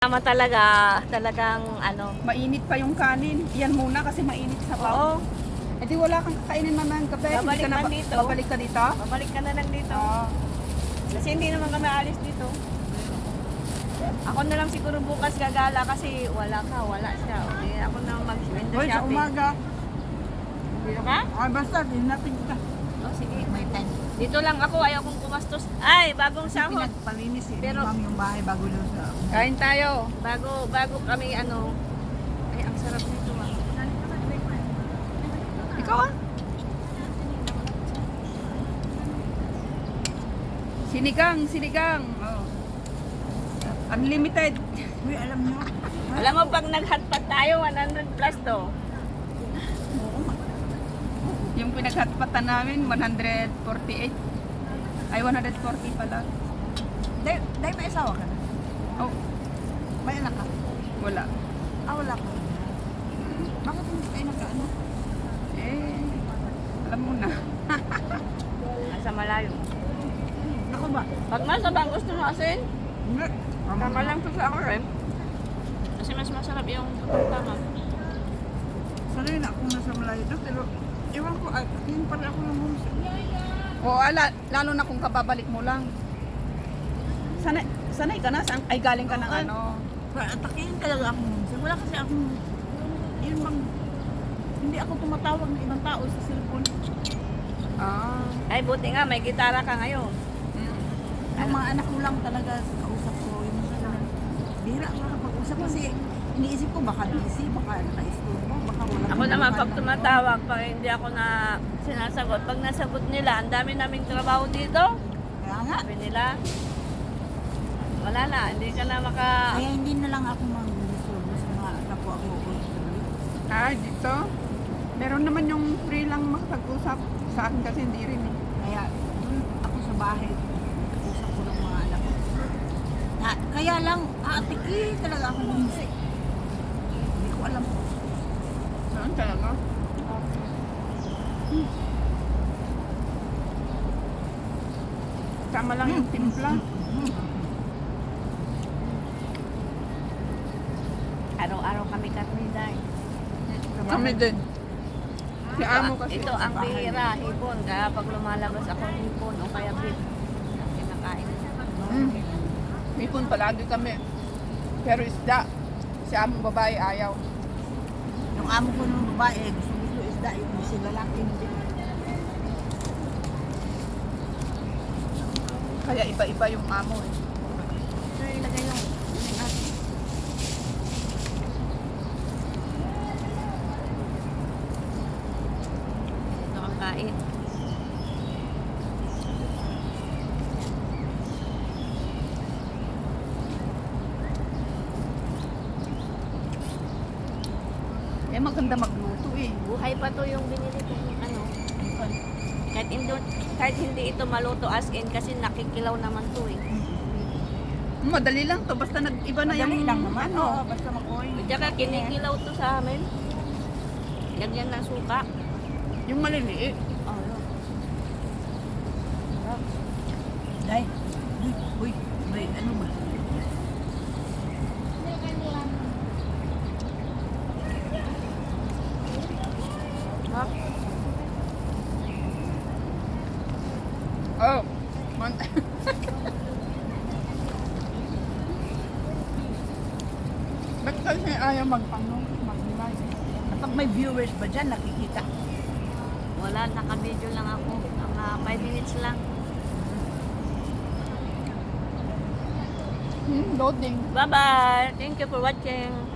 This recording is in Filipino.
Tama talaga, talagang ano. Mainit pa yung kanin. Yan muna kasi mainit sa Oo, pao. Eh di wala kang kakainin mamayang gabi. Babalik Hindi ka na man dito. Babalik ka dito? babalik ka na lang dito. Oo. Kasi hindi naman kami alis dito. Ako na lang siguro bukas gagala kasi wala siya. Okay, ako na mag-window Hoy, sa shopping. umaga. Dito ka? Ay, basta, natin ka. Oh, sige. Dito lang ako, ayaw kong kumastos. Ay, bagong sahod. Pinagpalinis eh. Pero- Pero yung bahay bago doon sa... Kain tayo. Bago kami ano. Ay, ang sarap nito ah. Ikaw ah? Sinigang. Oh. Unlimited. Uy, alam nyo. Alam mo, pag nag-hotpot tayo, 100 plus to. Yung pinaghatpatan namin, 148. Ay, 140 pala. Dahil may asawa ka na? Oh, May anak ka? wala. Wala ka. Bakit hindi kayo nagkaano? Eh, alam mo na. Nasa malayo. Ako ba? Pag nasa bang gusto mo asin, Hindi. tama lang to sa ako rin. Kasi mas masarap yung tama. Sanay na akong nasa malayo doon, pero ewan ko, yun pala ako ng homesick. O, lalo na kung kababalik mo lang. Sanay ka na? Ay, galing ka ng Oo. ano? Atakihin talaga akong homesick. Wala kasi akong, yun bang, hindi ako tumatawag ng ibang tao sa cellphone. Ah. Ay, buti nga, may gitara ka ngayon. Ang mga anak ko lang talaga kausap ko. Yung mga bihira ako nakapag-usap kasi iniisip ko baka busy, baka naka-istorbo, baka wala. Ako naman, pag tumatawag, pag hindi ako na sinasagot, pag nasagot nila, ang dami naming trabaho dito. Kaya nga. Sabi nila, wala na, hindi ka na Kaya hindi na lang ako mag-istorbo sa mga kapwa ko. Ah, dito? Meron naman yung free lang makapag-usap. Sa akin kasi hindi rin eh. Kaya doon ako sa bahay, usap ko ng mga anak ko. Kaya lang, aatiki talaga ako homesick. Hindi ko alam. Saan talaga? Tama lang yung timpla. Araw-araw kami karnida. Kami din. Si amo kasi. Ito ang bihira, hipon. Kaya pag lumalabas ako hipon o kaya beef, ang kinakain. Hipon palagi kami. Pero isda. Si among babae ayaw. Yung amo ko ng babae, gusto isda, yung si lalaki hindi. Kaya iba-iba yung amo eh. So, ilagay yung ito ang kain. Eh maganda magluto eh. Buhay pa to yung binili ko ano. Kahit hindi ito maluto as in kasi nakikilaw naman to eh. Madali lang to. Basta nag-iba na Madali yung lang naman, ano. oo, basta mag-oil. Tsaka kinikilaw to sa amin. Lagyan ng suka. Yung maliliit. Oh, yun. Day, uy, may ano ba? Ha? Oh. Ba't kasi ayaw mag-live? Kapag may viewers ba dyan, nakikita? Wala, naka-video lang ako. Mga 5 minutes lang. Loading. Bye-bye! Thank you for watching.